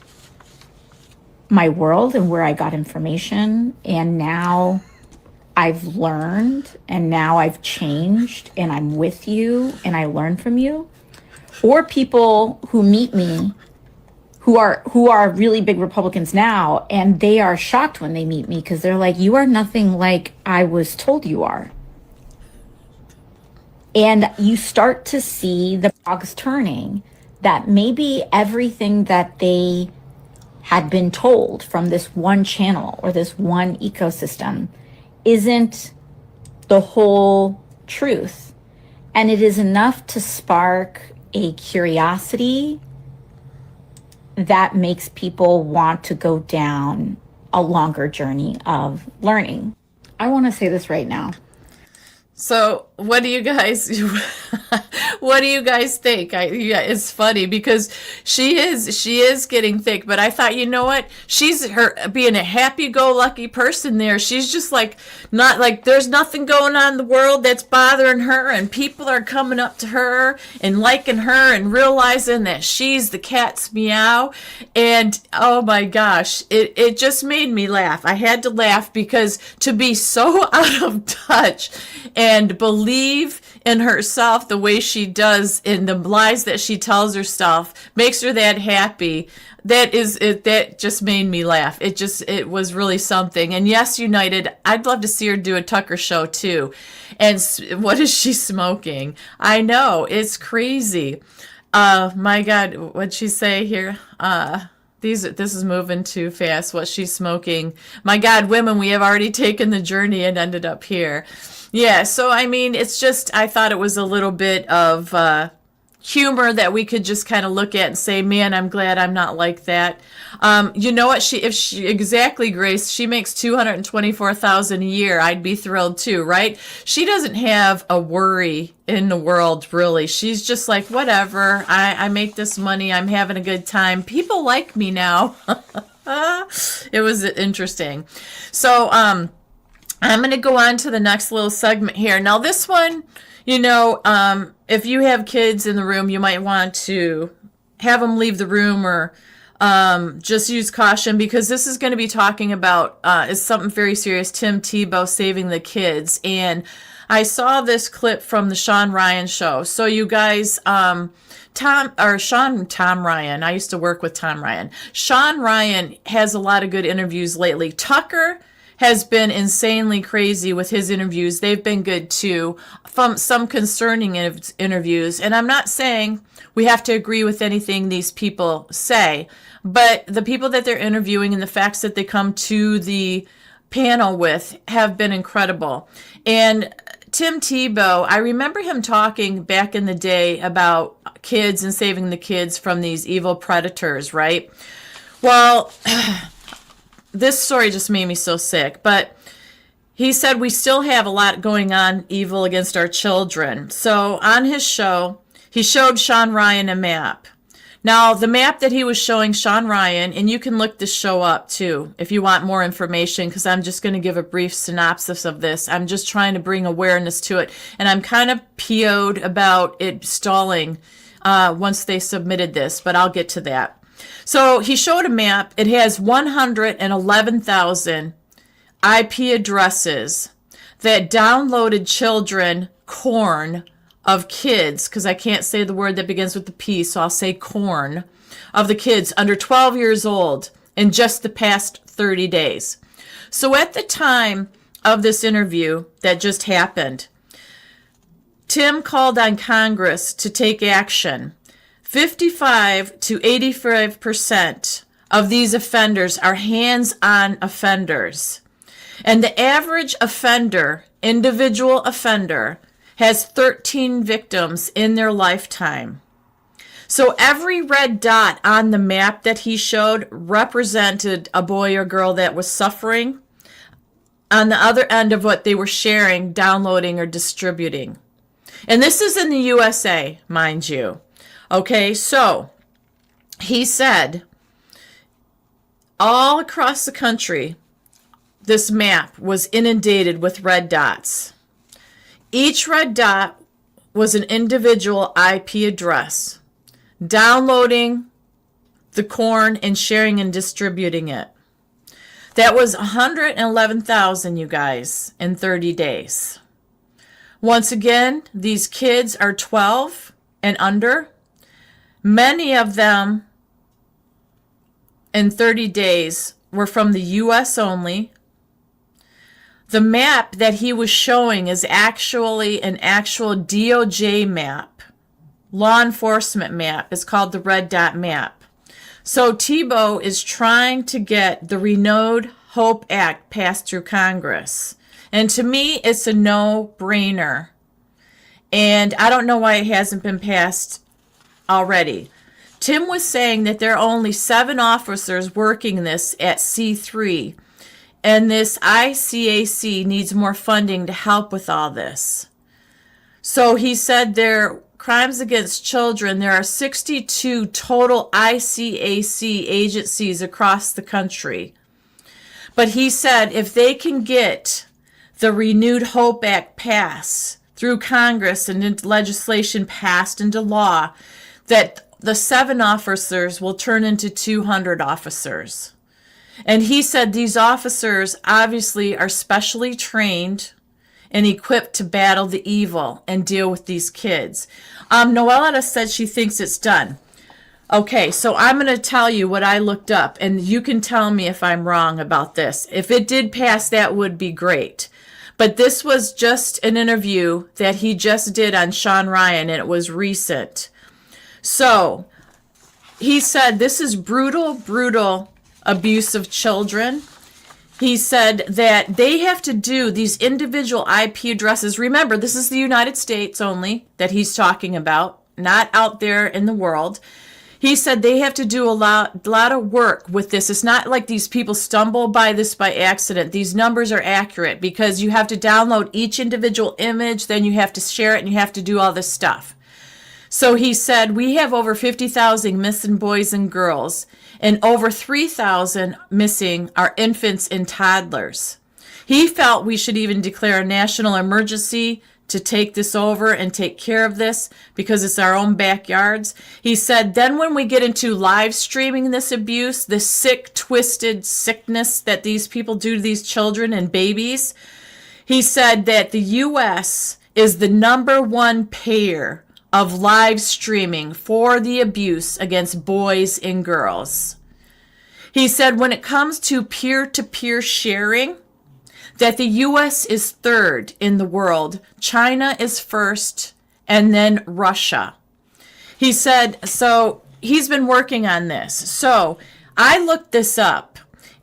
my world and where I got information, and now I've learned, and now I've changed, and I'm with you, and I learn from you. Or people who meet me who are really big Republicans now, and they are shocked when they meet me because they're like, you are nothing like I was told you are. And you start to see the cogs turning, that maybe everything that they had been told from this one channel or this one ecosystem isn't the whole truth. And it is enough to spark a curiosity that makes people want to go down a longer journey of learning. I want to say this right now. So what do you guys think? Yeah, it's funny because she is getting thick, but I thought, you know what? She's her being a happy-go-lucky person there. She's just like, not like there's nothing going on in the world that's bothering her, and people are coming up to her and liking her and realizing that she's the cat's meow. And oh my gosh, it just made me laugh. I had to laugh because to be so out of touch and believe in herself the way she does in the lies that she tells herself makes her that happy. That is it. That just made me laugh. It was really something. And yes, United, I'd love to see her do a Tucker show too. And what is she smoking? I know, it's crazy. My God, what'd she say here? This is moving too fast. What she's smoking. My God, women, we have already taken the journey and ended up here. Yeah, so I mean, it's just, I thought it was a little bit of humor that we could just kind of look at and say, man, I'm glad I'm not like that. You know what? Exactly, Grace, she makes $224,000 a year. I'd be thrilled too, right? She doesn't have a worry in the world, really. She's just like, whatever. I make this money. I'm having a good time. People like me now. It was interesting. So, I'm going to go on to the next little segment here. Now, this one, you know, if you have kids in the room, you might want to have them leave the room or just use caution because this is going to be talking about is something very serious. Tim Tebow saving the kids. And I saw this clip from the Sean Ryan show. So you guys, Tom Ryan, I used to work with Tom Ryan. Sean Ryan has a lot of good interviews lately. Tucker has been insanely crazy with his interviews. They've been good too, from some concerning interviews. And I'm not saying we have to agree with anything these people say, but the people that they're interviewing and the facts that they come to the panel with have been incredible. And Tim Tebow, I remember him talking back in the day about kids and saving the kids from these evil predators, right? Well, this story just made me so sick, but he said we still have a lot going on evil against our children. So on his show, he showed Sean Ryan a map. Now, the map that he was showing Sean Ryan, and you can look this show up too if you want more information, because I'm just going to give a brief synopsis of this. I'm just trying to bring awareness to it, and I'm kind of PO'd about it stalling once they submitted this, but I'll get to that. So he showed a map. It has 111,000 IP addresses that downloaded children corn of kids, because I can't say the word that begins with the P, so I'll say corn, of the kids under 12 years old in just the past 30 days. So at the time of this interview that just happened, Tim called on Congress to take action. 55 to 85% of these offenders are hands-on offenders. And the average offender, individual offender, has 13 victims in their lifetime. So every red dot on the map that he showed represented a boy or girl that was suffering on the other end of what they were sharing, downloading, or distributing. And this is in the USA, mind you. Okay, so he said all across the country, this map was inundated with red dots. Each red dot was an individual IP address, downloading the corn and sharing and distributing it. That was 111,000, you guys, in 30 days. Once again, these kids are 12 and under. Many of them in 30 days were from the U.S. only. The map that he was showing is actually an actual DOJ map, law enforcement map. It's called the Red Dot Map. So Tebow is trying to get the Renewed Hope Act passed through Congress. And to me, it's a no-brainer. And I don't know why it hasn't been passed already. Tim was saying that there are only 7 officers working this at C3, and this ICAC needs more funding to help with all this. So he said there crimes against children, there are 62 total ICAC agencies across the country. But he said if they can get the Renewed Hope Act passed through Congress and into legislation passed into law, that the 7 officers will turn into 200 officers. And he said these officers obviously are specially trained and equipped to battle the evil and deal with these kids. Noella said she thinks it's done. Okay, so I'm going to tell you what I looked up, and you can tell me if I'm wrong about this. If it did pass, that would be great. But this was just an interview that he just did on Sean Ryan, and it was recent. So he said this is brutal, brutal abuse of children. He said that they have to do these individual IP addresses. Remember, this is the United States only that he's talking about, not out there in the world. He said they have to do a lot of work with this. It's not like these people stumble by this by accident. These numbers are accurate because you have to download each individual image, then you have to share it, and you have to do all this stuff. So he said, we have over 50,000 missing boys and girls, and over 3,000 missing are infants and toddlers. He felt we should even declare a national emergency to take this over and take care of this because it's our own backyards. He said, then when we get into live streaming this abuse, this sick, twisted sickness that these people do to these children and babies, he said that the U.S. is the #1 payer of live streaming for the abuse against boys and girls. He said when it comes to peer-to-peer sharing, that the U.S. is 3rd in the world, China is 1st, and then Russia. He said, so he's been working on this. So I looked this up,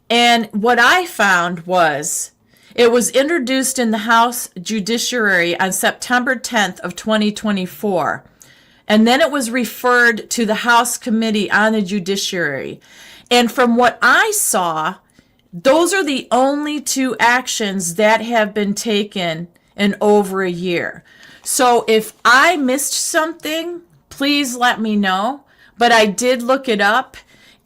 and what I found was it was introduced in the House Judiciary on September 10th of 2024, and then it was referred to the House Committee on the Judiciary. And from what I saw, those are the only 2 actions that have been taken in over a year. So if I missed something, please let me know. But I did look it up,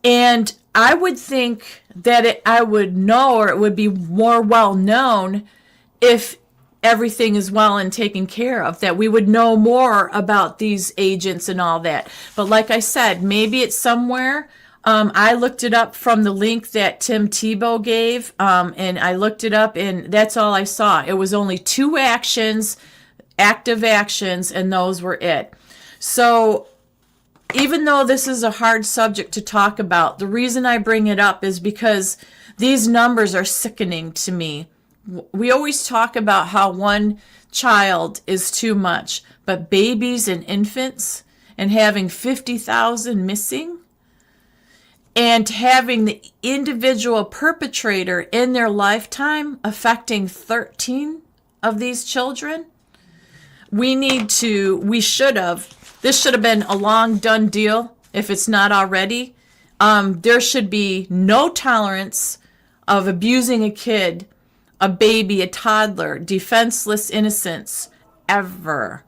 and I would think that I would know, or it would be more well known if everything is well and taken care of, that we would know more about these agents and all that. But like I said, maybe it's somewhere. I looked it up from the link that Tim Tebow gave, and I looked it up, and that's all I saw. It was only 2 actions, active actions, and those were it. So even though this is a hard subject to talk about, the reason I bring it up is because these numbers are sickening to me. We always talk about how 1 child is too much, but babies and infants, and having 50,000 missing, and having the individual perpetrator in their lifetime affecting 13 of these children, this should have been a long done deal if it's not already. There should be no tolerance of abusing a kid, a baby, a toddler, defenseless innocents, ever.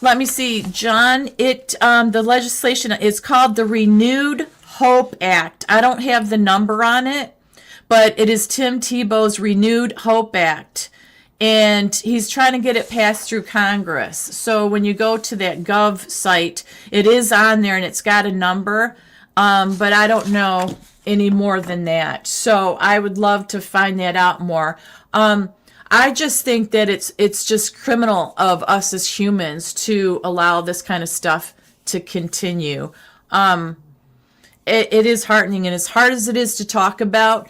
Let me see, John, the legislation is called the Renewed Hope Act. I don't have the number on it, but it is Tim Tebow's Renewed Hope Act, and he's trying to get it passed through Congress. So when you go to that Gov site, it is on there, and it's got a number, but I don't know any more than that. So I would love to find that out more. I just think that it's just criminal of us as humans to allow this kind of stuff to continue. It is heartening, and as hard as it is to talk about,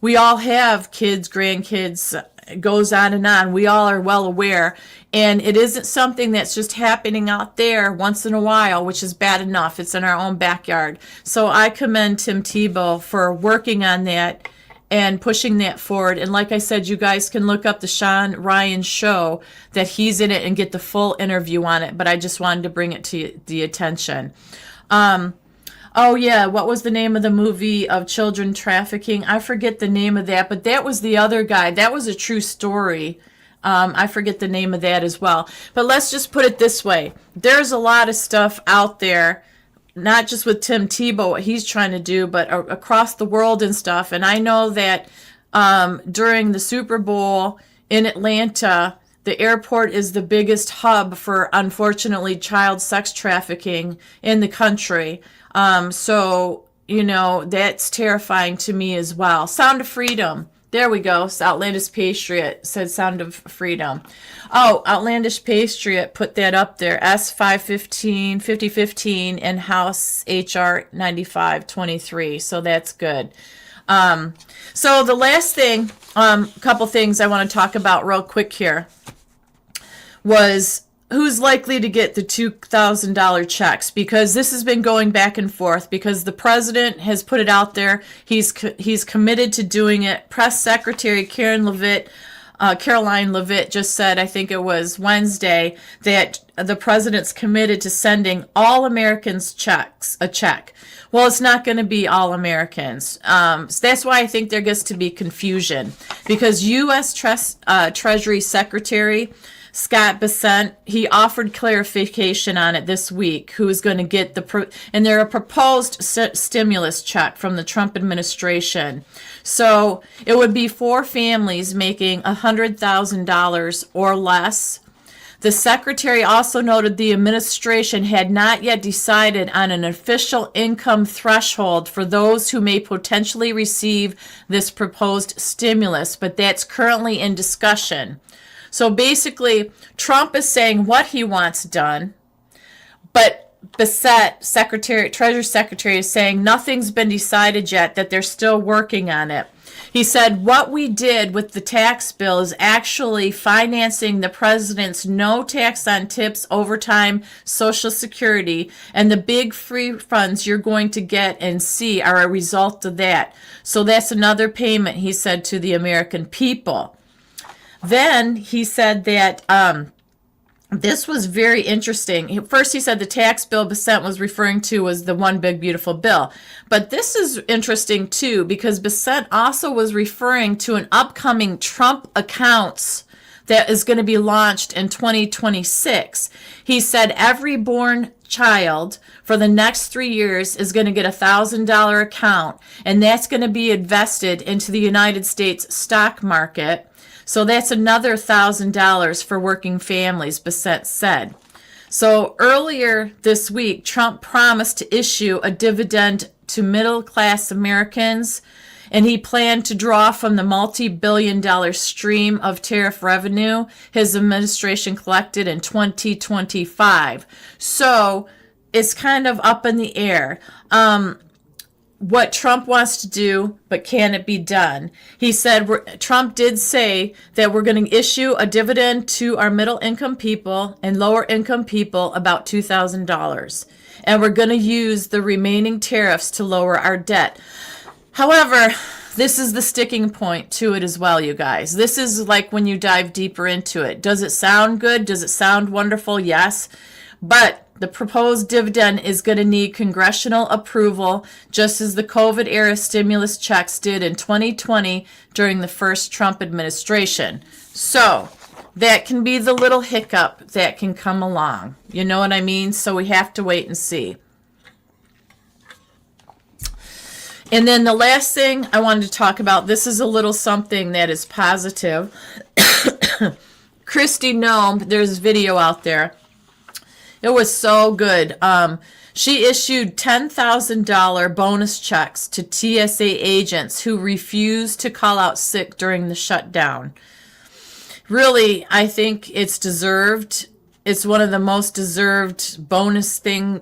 we all have kids, grandkids, it goes on and on. We all are well aware, and it isn't something that's just happening out there once in a while, which is bad enough. It's in our own backyard. So I commend Tim Tebow for working on that and pushing that forward. And like I said, you guys can look up the Sean Ryan show that he's in it and get the full interview on it. But I just wanted to bring it to the attention. Oh yeah, what was the name of the movie of children trafficking? I forget the name of that, but that was the other guy. That was a true story. I forget the name of that as well. But let's just put it this way. There's a lot of stuff out there, not just with Tim Tebow, what he's trying to do, but across the world and stuff. And I know that during the Super Bowl in Atlanta, the airport is the biggest hub for, unfortunately, child sex trafficking in the country. So, you know, that's terrifying to me as well. Sound of Freedom. There we go. Outlandish Patriot said Sound of Freedom. Oh, Outlandish Patriot put that up there. S515, 5015 and House HR 9523. So that's good. So the last thing, couple things I want to talk about real quick here was who's likely to get the $2,000 checks, because this has been going back and forth because the president has put it out there. He's committed to doing it. Press Secretary Caroline Levitt just said, I think it was Wednesday, that the president's committed to sending all Americans a check. Well, it's not going to be all Americans. So that's why I think there gets to be confusion, because U.S. Treasury Secretary Scott Bessent, he offered clarification on it this week, who is going to get and they're a proposed stimulus check from the Trump administration. So it would be for families making $100,000 or less. The secretary also noted the administration had not yet decided on an official income threshold for those who may potentially receive this proposed stimulus, but that's currently in discussion. So basically, Trump is saying what he wants done, but Bessent, Treasury Secretary, is saying nothing's been decided yet, that they're still working on it. He said what we did with the tax bill is actually financing the president's no tax on tips, overtime, Social Security, and the big free funds you're going to get and see are a result of that. So that's another payment, he said, to the American people. Then he said that this was very interesting. First, he said the tax bill Bessent was referring to was the One Big Beautiful Bill. But this is interesting, too, because Bessent also was referring to an upcoming Trump accounts that is going to be launched in 2026. He said every born child for the next 3 years is going to get a $1,000 account, and that's going to be invested into the United States stock market. So that's another $1,000 for working families, Bessent said. So earlier this week, Trump promised to issue a dividend to middle-class Americans, and he planned to draw from the multi-billion-dollar stream of tariff revenue his administration collected in 2025. So it's kind of up in the air. What Trump wants to do, but can it be done? He said, Trump did say that we're going to issue a dividend to our middle income people and lower income people about $2,000. And we're going to use the remaining tariffs to lower our debt. However, this is the sticking point to it as well, you guys. This is like when you dive deeper into it. Does it sound good? Does it sound wonderful? Yes. But the proposed dividend is going to need congressional approval, just as the COVID-era stimulus checks did in 2020 during the first Trump administration. So that can be the little hiccup that can come along. You know what I mean? So we have to wait and see. And then the last thing I wanted to talk about, this is a little something that is positive. Kristi Noem, there's a video out there. It was so good. She issued $10,000 bonus checks to TSA agents who refused to call out sick during the shutdown. Really, I think it's deserved. It's one of the most deserved bonus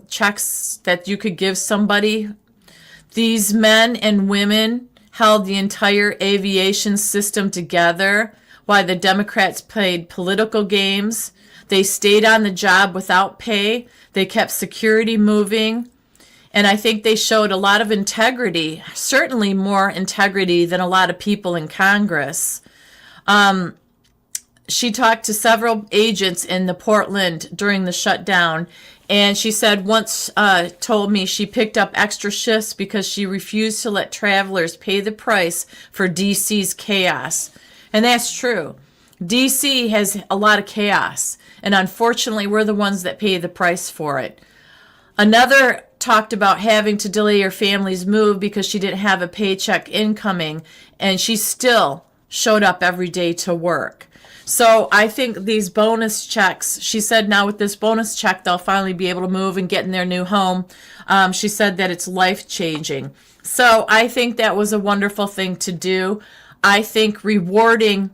checks that you could give somebody. These men and women held the entire aviation system together while the Democrats played political games. They stayed on the job without pay. They kept security moving. And I think they showed a lot of integrity, certainly more integrity than a lot of people in Congress. She talked to several agents in the Portland during the shutdown, and she said once told me she picked up extra shifts because she refused to let travelers pay the price for DC's chaos. And that's true. DC has a lot of chaos, and unfortunately we're the ones that pay the price for it. Another talked about having to delay her family's move because she didn't have a paycheck incoming, and she still showed up every day to work. So I think these bonus checks, she said now with this bonus check, they'll finally be able to move and get in their new home. She said that it's life-changing. So I think that was a wonderful thing to do. I think rewarding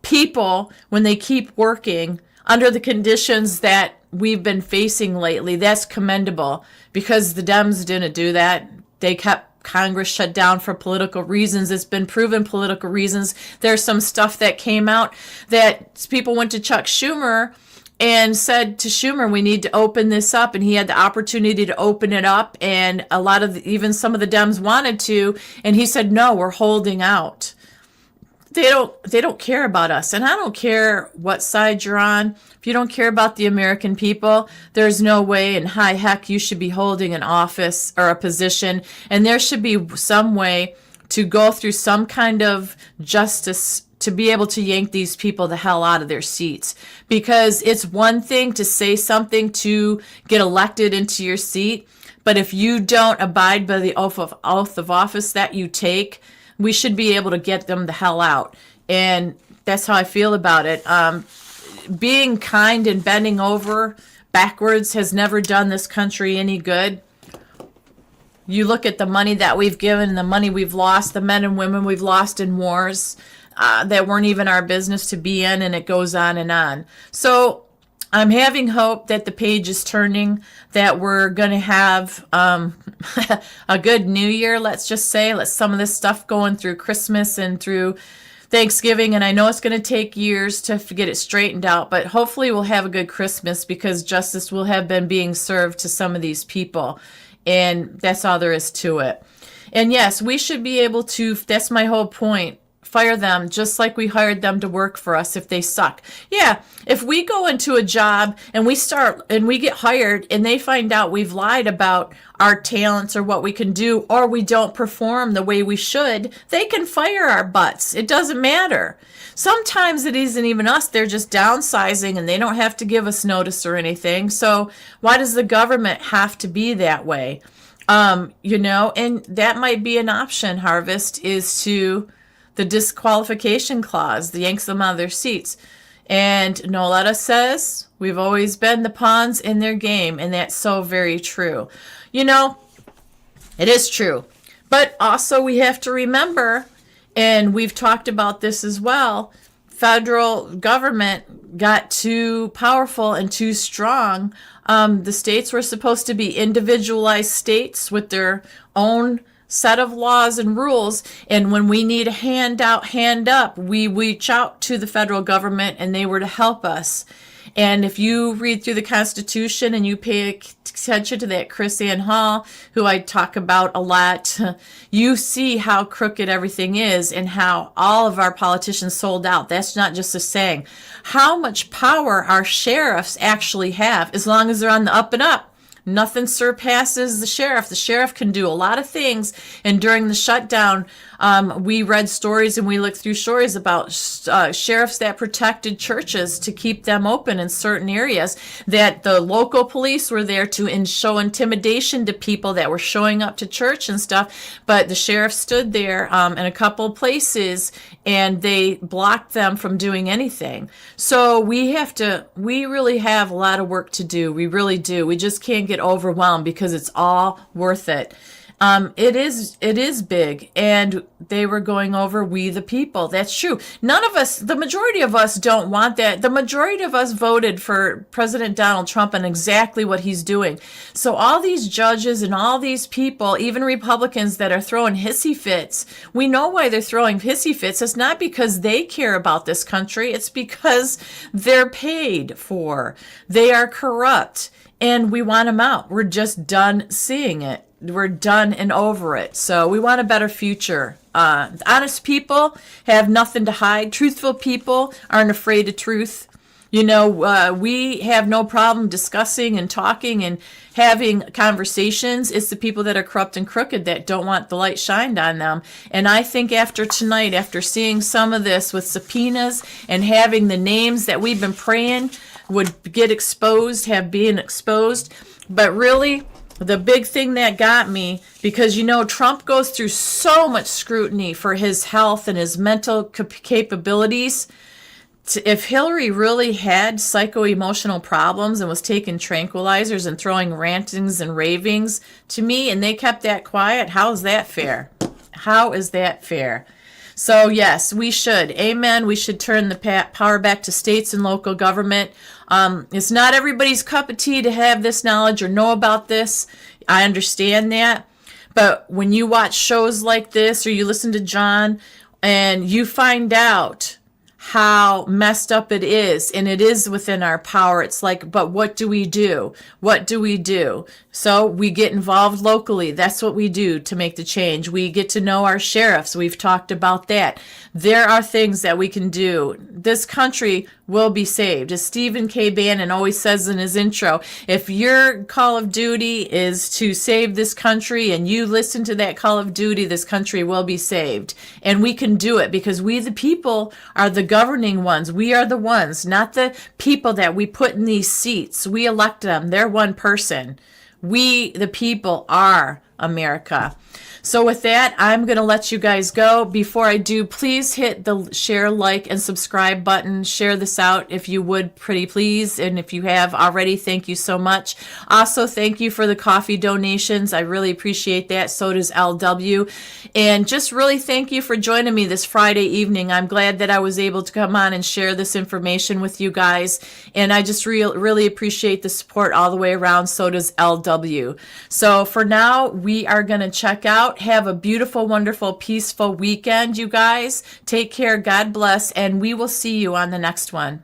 people when they keep working under the conditions that we've been facing lately, that's commendable, because the Dems didn't do that. They kept Congress shut down for political reasons. It's been proven political reasons. There's some stuff that came out that people went to Chuck Schumer and said to Schumer, we need to open this up. And he had the opportunity to open it up. And a lot of, even some of the Dems wanted to. And he said, no, we're holding out. They don't care about us. And I don't care what side you're on. If you don't care about the American people, there's no way in high heck you should be holding an office or a position. And there should be some way to go through some kind of justice to be able to yank these people the hell out of their seats. Because it's one thing to say something to get elected into your seat, but if you don't abide by the oath of office that you take, we should be able to get them the hell out. And that's how I feel about it. Being kind and bending over backwards has never done this country any good. You look at the money that we've given, the money we've lost, the men and women we've lost in wars that weren't even our business to be in, and it goes on and on. So I'm having hope that the page is turning, that we're going to have a good new year, let's just say. Let's some of this stuff going through Christmas and through Thanksgiving, and I know it's going to take years to get it straightened out, but hopefully we'll have a good Christmas because justice will have been being served to some of these people, and that's all there is to it. And yes, we should be able to, that's my whole point, fire them just like we hired them to work for us if they suck. Yeah, if we go into a job and we get hired and they find out we've lied about our talents or what we can do, or we don't perform the way we should, they can fire our butts. It doesn't matter. Sometimes it isn't even us. They're just downsizing and they don't have to give us notice or anything. So why does the government have to be that way? And that might be an option, Harvest, is to the disqualification clause, the yanks them out of their seats. And Noletta says, we've always been the pawns in their game, and that's so very true. It is true. But also we have to remember, and we've talked about this as well, federal government got too powerful and too strong. The states were supposed to be individualized states with their own set of laws and rules, and when we need a hand out, hand up, we reach out to the federal government and they were to help us. And if you read through the Constitution and you pay attention to that Chris Ann Hall, who I talk about a lot, you see how crooked everything is and how all of our politicians sold out. That's not just a saying. How much power our sheriffs actually have, as long as they're on the up and up. Nothing surpasses the sheriff. The sheriff can do a lot of things. And during the shutdown, we read stories and we looked through stories about sheriffs that protected churches to keep them open in certain areas, that the local police were there to show intimidation to people that were showing up to church and stuff. But the sheriff stood there in a couple of places and they blocked them from doing anything. So we really have a lot of work to do. We really do. We just can't get overwhelmed because it's all worth it. It is big, and they were going over we the people. That's true. None of us, the majority of us don't want that. The majority of us voted for President Donald Trump and exactly what he's doing. So all these judges and all these people, even Republicans that are throwing hissy fits, we know why they're throwing hissy fits. It's not because they care about this country. It's because they're paid for. They are corrupt, and we want them out. We're just done seeing it. We're done and over it. So we want a better future. Honest people have nothing to hide. Truthful people aren't afraid of truth. You know, we have no problem discussing and talking and having conversations. It's the people that are corrupt and crooked that don't want the light shined on them. And I think after tonight, after seeing some of this with subpoenas and having the names that we've been praying would get exposed, have been exposed. But really, the big thing that got me, because, you know, Trump goes through so much scrutiny for his health and his mental capabilities. If Hillary really had psychoemotional problems and was taking tranquilizers and throwing rantings and ravings to me, and they kept that quiet, how is that fair? How is that fair? So yes, we should. Amen. We should turn the power back to states and local government. It's not everybody's cup of tea to have this knowledge or know about this. I understand that. But when you watch shows like this or you listen to John and you find out how messed up it is, and it is within our power. It's like, but what do we do? What do we do? So we get involved locally. That's what we do to make the change. We get to know our sheriffs. We've talked about that. There are things that we can do. This country will be saved. As Stephen K. Bannon always says in his intro, if your call of duty is to save this country and you listen to that call of duty, this country will be saved. And we can do it because we, the people, are the governing ones. We are the ones, not the people that we put in these seats. We elect them. They're one person. We, the people, are America. So with that, I'm going to let you guys go. Before I do, please hit the share, like, and subscribe button. Share this out if you would, pretty please. And if you have already, thank you so much. Also, thank you for the coffee donations. I really appreciate that. So does LW. And just really thank you for joining me this Friday evening. I'm glad that I was able to come on and share this information with you guys. And I just really appreciate the support all the way around. So does LW. So for now, we are going to check out. Have a beautiful, wonderful, peaceful weekend, you guys. Take care. God bless. And we will see you on the next one.